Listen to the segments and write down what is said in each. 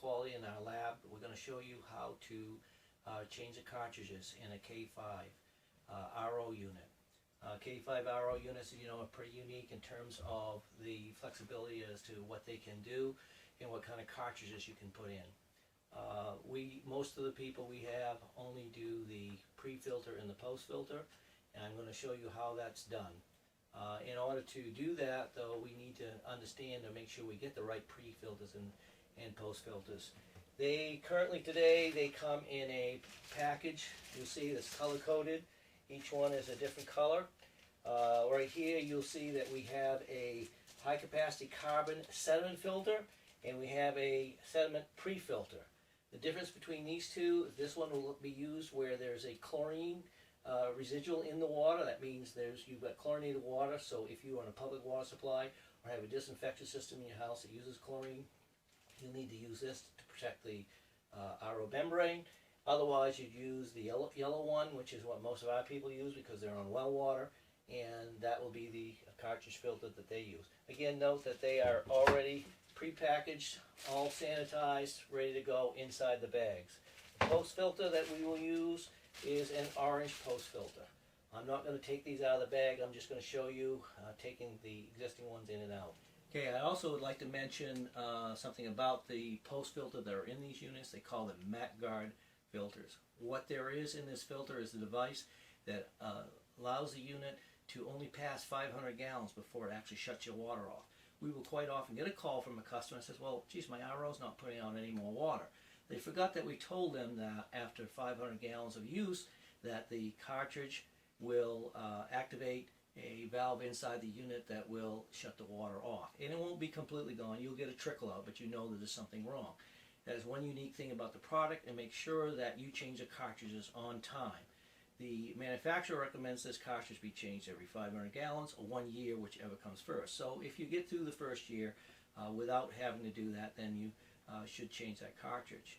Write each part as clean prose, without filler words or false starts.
quality in our lab. We're going to show you how to change the cartridges in a K5 RO unit. K5 RO units, are pretty unique in terms of the flexibility as to what they can do and what kind of cartridges you can put in. Most of the people we have only do the pre-filter and the post-filter, and I'm going to show you how that's done. In order to do that, though, we need to understand and make sure we get the right pre-filters and post-filters. Today they come in a package. You'll see that's color-coded. Each one is a different color. Right here you'll see that we have a high-capacity carbon sediment filter, and we have a sediment pre-filter. The difference between these two, this one will be used where there's a chlorine residual in the water. That means you've got chlorinated water, so if you're on a public water supply or have a disinfection system in your house that uses chlorine, you'll need to use this to protect the RO membrane. Otherwise, you'd use the yellow one, which is what most of our people use because they're on well water, and that will be the cartridge filter that they use. Again, note that they are already pre-packaged, all sanitized, ready to go inside the bags. The post filter that we will use is an orange post filter. I'm not going to take these out of the bag. I'm just going to show you taking the existing ones in and out. Okay, I also would like to mention something about the post filter that are in these units. They call them MatGuard filters. What there is in this filter is a device that allows the unit to only pass 500 gallons before it actually shuts your water off. We will quite often get a call from a customer that says, well, geez, my RO's not putting on any more water. They forgot that we told them that after 500 gallons of use that the cartridge will activate a valve inside the unit that will shut the water off. And it won't be completely gone. You'll get a trickle out, but you know that there's something wrong. That is one unique thing about the product, and make sure that you change the cartridges on time. The manufacturer recommends this cartridge be changed every 500 gallons or 1 year, whichever comes first. So if you get through the first year without having to do that, then you should change that cartridge.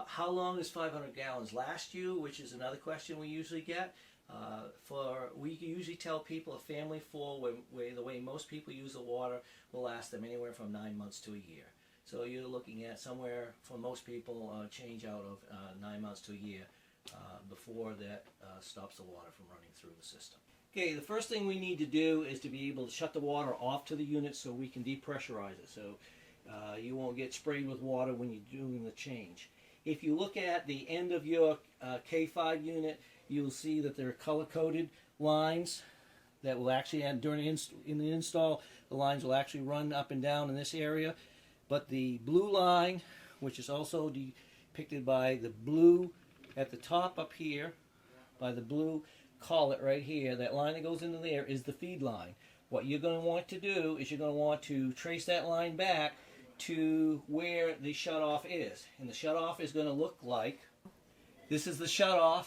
How long does 500 gallons last you, which is another question we usually get. We usually tell people a family full, the way most people use the water, will last them anywhere from 9 months to a year. So you're looking at somewhere, for most people, change out of 9 months to a year before that stops the water from running through the system. Okay, the first thing we need to do is to be able to shut the water off to the unit so we can depressurize it, so you won't get sprayed with water when you're doing the change. If you look at the end of your K5 unit, you'll see that there are color-coded lines that will actually, during the install, the lines will actually run up and down in this area. But the blue line, which is also depicted by the blue at the top up here, by the blue collet right here, that line that goes into there is the feed line. What you're going to want to do is you're going to want to trace that line back to where the shutoff is. And the shutoff is going to look like, this is the shutoff.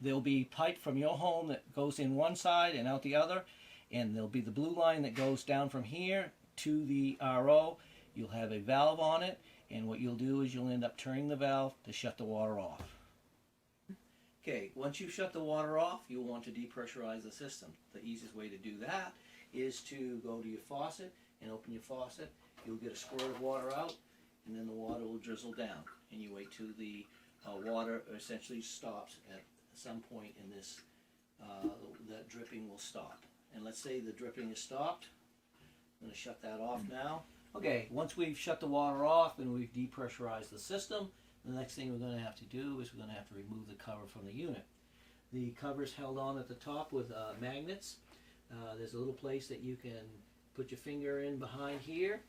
There'll be pipe from your home that goes in one side and out the other, and there'll be the blue line that goes down from here to the RO. You'll have a valve on it, and what you'll do is you'll end up turning the valve to shut the water off. Okay, once you've shut the water off, you'll want to depressurize the system. The easiest way to do that is to go to your faucet and open your faucet. You'll get a squirt of water out, and then the water will drizzle down, and you wait till the water essentially stops at some point in this. That dripping will stop. And let's say the dripping is stopped. I'm going to shut that off now. Okay, once we've shut the water off and we've depressurized the system, the next thing we're going to have to do is we're going to have to remove the cover from the unit. The cover is held on at the top with magnets. There's a little place that you can put your finger in behind here,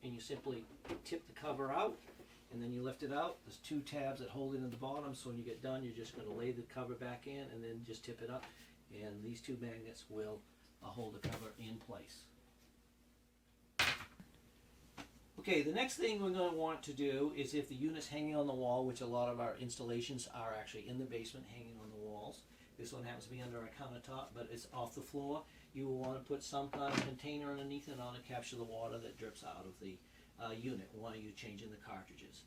and you simply tip the cover out, and then you lift it out. There's two tabs that hold it at the bottom, so when you get done, you're just going to lay the cover back in and then just tip it up, and these two magnets will hold the cover in place. Okay, the next thing we're going to want to do is, if the unit's hanging on the wall, which a lot of our installations are actually in the basement hanging on the walls. This one happens to be under a countertop, but it's off the floor. You will want to put some kind of container underneath it to capture the water that drips out of the unit while you're changing the cartridges.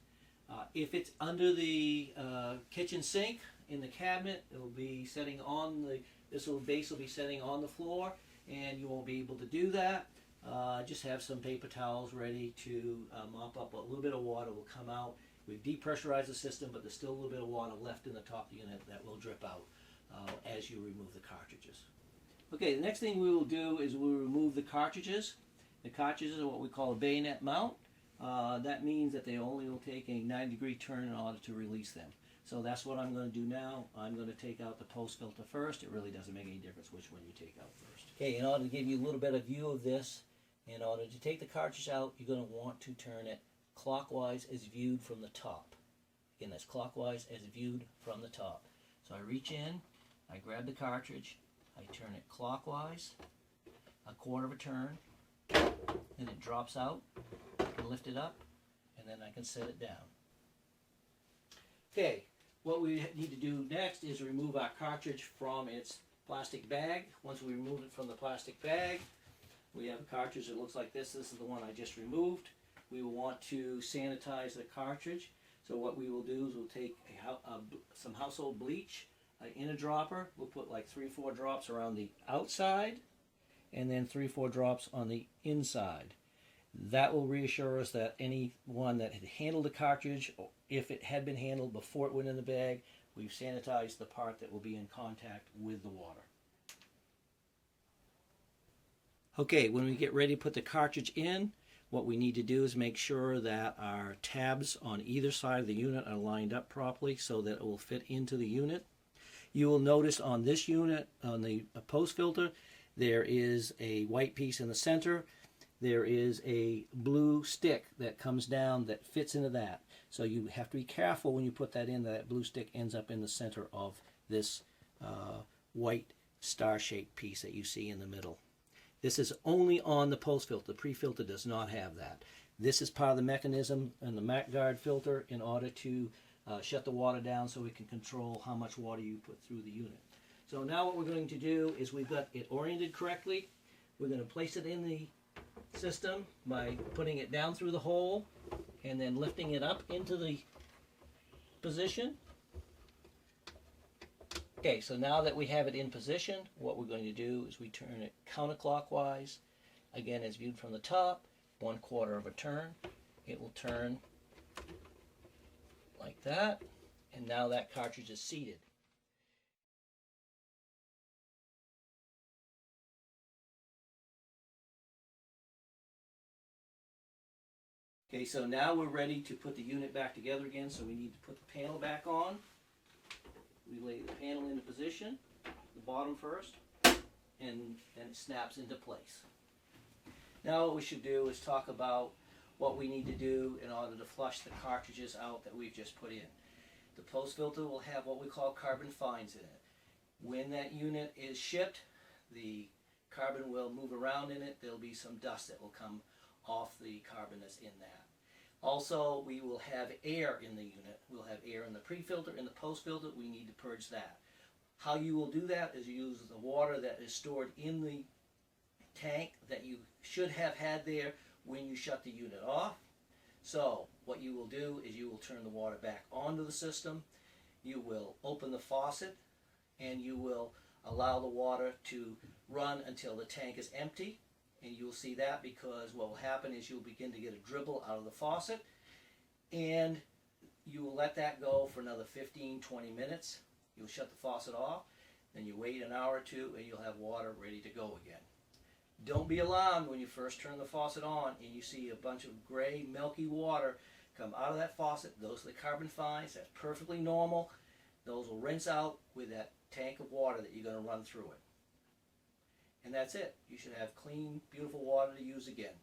If it's under the kitchen sink in the cabinet, it will be setting on this little base will be setting on the floor, and you won't be able to do that. just have some paper towels ready to mop up. A little bit of water will come out. We've depressurized the system, but there's still a little bit of water left in the top of the unit that will drip out as you remove the cartridges. Okay, the next thing we will do is we'll remove the cartridges. The cartridges are what we call a bayonet mount. That means that they only will take a 90-degree turn in order to release them. So that's what I'm going to do now. I'm going to take out the post filter first. It really doesn't make any difference which one you take out first. Okay, in order to give you a little bit of view of this, in order to take the cartridge out, you're going to want to turn it clockwise as viewed from the top. Again, that's clockwise as viewed from the top. So I reach in, I grab the cartridge, I turn it clockwise, a quarter of a turn, and it drops out. I can lift it up, and then I can set it down. Okay, what we need to do next is remove our cartridge from its plastic bag. Once we remove it from the plastic bag, we have a cartridge that looks like this. This is the one I just removed. We will want to sanitize the cartridge. So what we will do is we'll take some household bleach in a dropper. We'll put like 3 or 4 drops around the outside and then 3 or 4 drops on the inside. That will reassure us that anyone that had handled the cartridge, or if it had been handled before it went in the bag, we've sanitized the part that will be in contact with the water. Okay, when we get ready to put the cartridge in, what we need to do is make sure that our tabs on either side of the unit are lined up properly so that it will fit into the unit. You will notice on this unit, on the post filter, there is a white piece in the center. There is a blue stick that comes down that fits into that. So you have to be careful when you put that in, that blue stick ends up in the center of this white star-shaped piece that you see in the middle. This is only on the post filter. The pre-filter does not have that. This is part of the mechanism in the MacGuard filter in order to shut the water down so we can control how much water you put through the unit. So now what we're going to do is we've got it oriented correctly. We're going to place it in the system by putting it down through the hole and then lifting it up into the position. Okay, so now that we have it in position, what we're going to do is we turn it counterclockwise. Again, as viewed from the top, 1/4 of a turn. It will turn like that, and now that cartridge is seated. Okay, so now we're ready to put the unit back together again, so we need to put the panel back on. We lay the panel into position, the bottom first, and then it snaps into place. Now what we should do is talk about what we need to do in order to flush the cartridges out that we've just put in. The post filter will have what we call carbon fines in it. When that unit is shipped, the carbon will move around in it. There'll be some dust that will come off the carbon that's in that. Also, we will have air in the unit. We'll have air in the pre-filter, in the post-filter. We need to purge that. How you will do that is you use the water that is stored in the tank that you should have had there when you shut the unit off. So what you will do is you will turn the water back onto the system. You will open the faucet and you will allow the water to run until the tank is empty. And you'll see that because what will happen is you'll begin to get a dribble out of the faucet, and you will let that go for another 15-20 minutes. You'll shut the faucet off, then you wait an hour or two, and you'll have water ready to go again. Don't be alarmed when you first turn the faucet on and you see a bunch of gray, milky water come out of that faucet. Those are the carbon fines. That's perfectly normal. Those will rinse out with that tank of water that you're going to run through it. And that's it. You should have clean, beautiful water to use again.